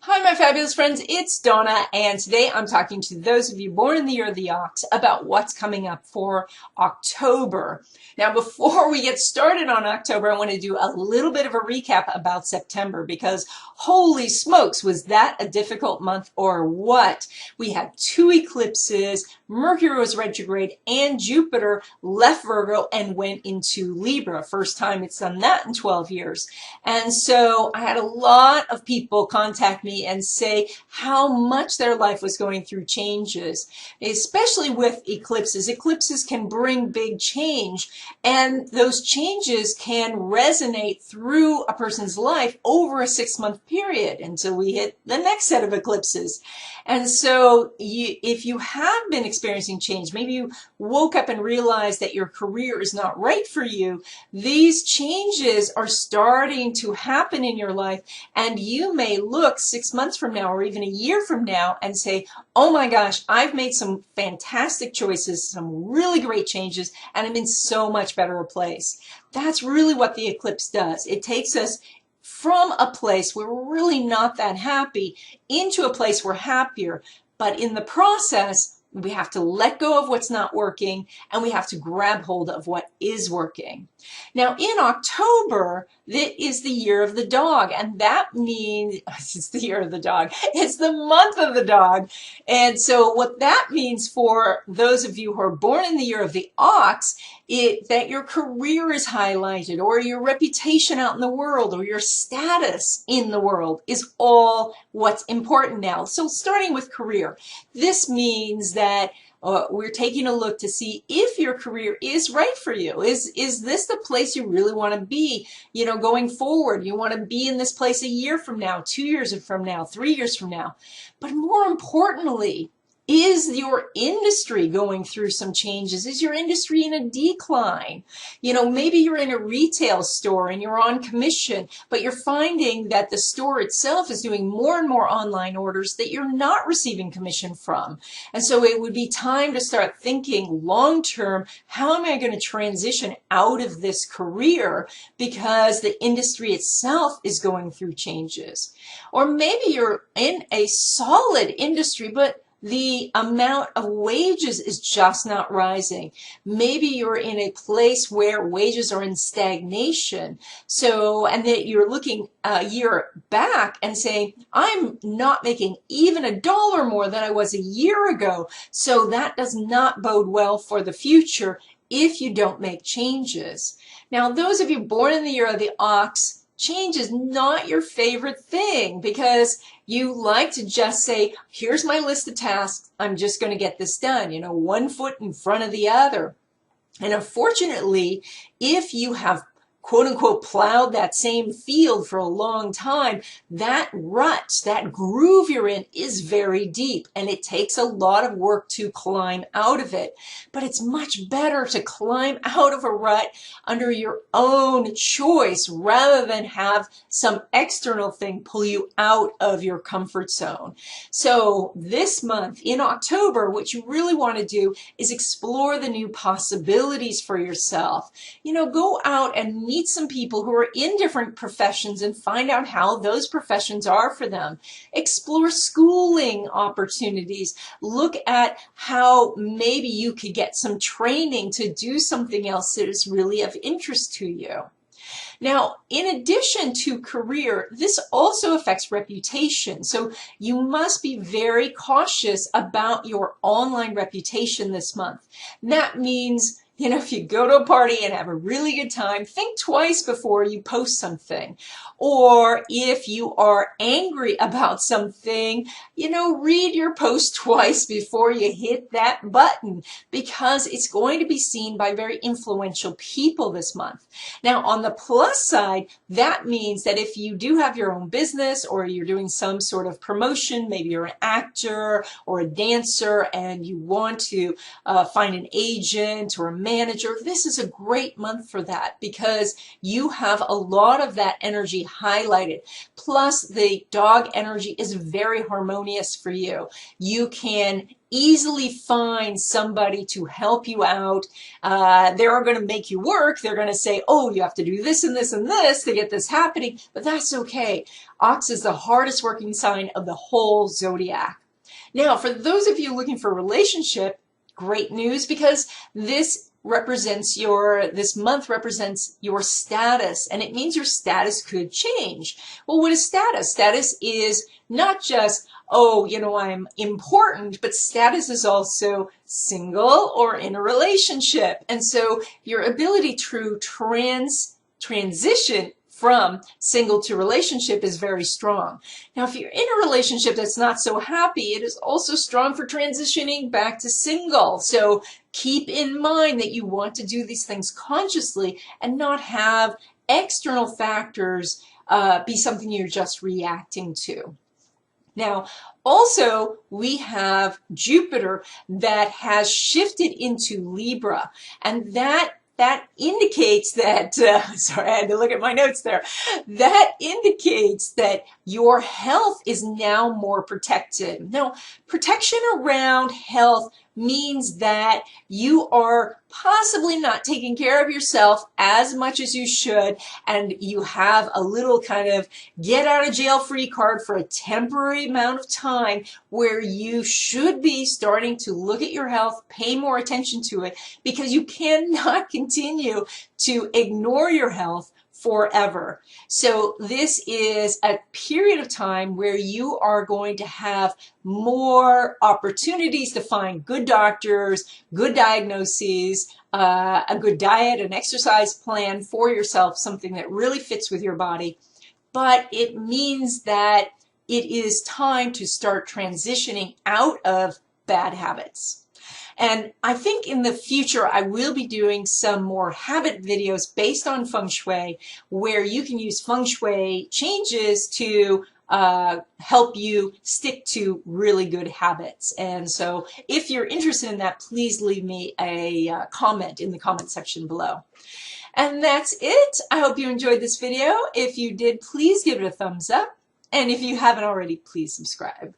Hi, my fabulous friends, it's Donna, and today I'm talking to those of you born in the year of the ox about what's coming up for October. Now, before we get started on October, I want to do a little bit of a recap about September because holy smokes, was that a difficult month or what? We had two eclipses, Mercury was retrograde, and Jupiter left Virgo and went into Libra. First time it's done that in 12 years. And so I had a lot of people contact me and say how much their life was going through changes, especially with eclipses. Eclipses can bring big change, and those changes can resonate through a person's life over a 6-month period until we hit the next set of eclipses. And so if you have been experiencing change, maybe you woke up and realized that your career is not right for you, these changes are starting to happen in your life, and you may look 6 months from now or even a year from now and say, oh my gosh, I've made some fantastic choices, some really great changes, and I'm in so much better a place. That's really what the eclipse does. It takes us from a place where we're really not that happy into a place we're happier. But in the process, we have to let go of what's not working, and we have to grab hold of what is working. Now, in October, that is the year of the dog, and that means it's the year of the dog. It's the month of the dog. And so what that means for those of you who are born in the year of the ox, that your career is highlighted, or your reputation out in the world, or your status in the world is all what's important now. So starting with career, this means that we're taking a look to see if your career is right for you. Is this the place you really want to be, going forward? You want to be in this place a year from now, 2 years from now, 3 years from now. But more importantly, is your industry going through some changes? Is your industry in a decline? Maybe you're in a retail store and you're on commission, but you're finding that the store itself is doing more and more online orders that you're not receiving commission from. And so it would be time to start thinking long term, how am I going to transition out of this career because the industry itself is going through changes? Or maybe you're in a solid industry, but the amount of wages is just not rising. Maybe you're in a place where wages are in stagnation. And that you're looking a year back and saying, I'm not making even $1 more than I was a year ago. So that does not bode well for the future if you don't make changes. Now, those of you born in the year of the ox, change is not your favorite thing because you like to just say, here's my list of tasks, I'm just going to get this done, one foot in front of the other. And unfortunately, if you have quote unquote plowed that same field for a long time, that rut, that groove you're in is very deep, and it takes a lot of work to climb out of it. But it's much better to climb out of a rut under your own choice rather than have some external thing pull you out of your comfort zone. So this month in October, what you really want to do is explore the new possibilities for yourself. Go out and meet some people who are in different professions and find out how those professions are for them. Explore schooling opportunities. Look at how maybe you could get some training to do something else that is really of interest to you. Now, in addition to career, this also affects reputation. So you must be very cautious about your online reputation this month. And that means if you go to a party and have a really good time, think twice before you post something. Or if you are angry about something, read your post twice before you hit that button, because it's going to be seen by very influential people this month. Now, on the plus side, that means that if you do have your own business or you're doing some sort of promotion, maybe you're an actor or a dancer and you want to find an agent or a manager, this is a great month for that because you have a lot of that energy highlighted. Plus, the dog energy is very harmonious for you. You can easily find somebody to help you out. They're going to make you work. They're going to say, oh, you have to do this and this and this to get this happening, but that's okay. Ox is the hardest working sign of the whole zodiac. Now, for those of you looking for a relationship, great news, because this month represents your status, and it means your status could change. Well, what is status? Status is not just, oh, I'm important, but status is also single or in a relationship. And so your ability to transition from single to relationship is very strong. Now, if you're in a relationship that's not so happy, it is also strong for transitioning back to single. So keep in mind that you want to do these things consciously and not have external factors be something you're just reacting to. Now, also, we have Jupiter that has shifted into Libra, and that indicates that, sorry, I had to look at my notes there. That indicates that your health is now more protected. Now, protection around health means that you are possibly not taking care of yourself as much as you should, and you have a little kind of get out of jail free card for a temporary amount of time where you should be starting to look at your health, pay more attention to it, because you cannot continue to ignore your health forever. So this is a period of time where you are going to have more opportunities to find good doctors, good diagnoses, a good diet, an exercise plan for yourself, something that really fits with your body. But it means that it is time to start transitioning out of bad habits. And I think in the future, I will be doing some more habit videos based on Feng Shui, where you can use Feng Shui changes to help you stick to really good habits. And so if you're interested in that, please leave me a comment in the comment section below. And that's it. I hope you enjoyed this video. If you did, please give it a thumbs up. And if you haven't already, please subscribe.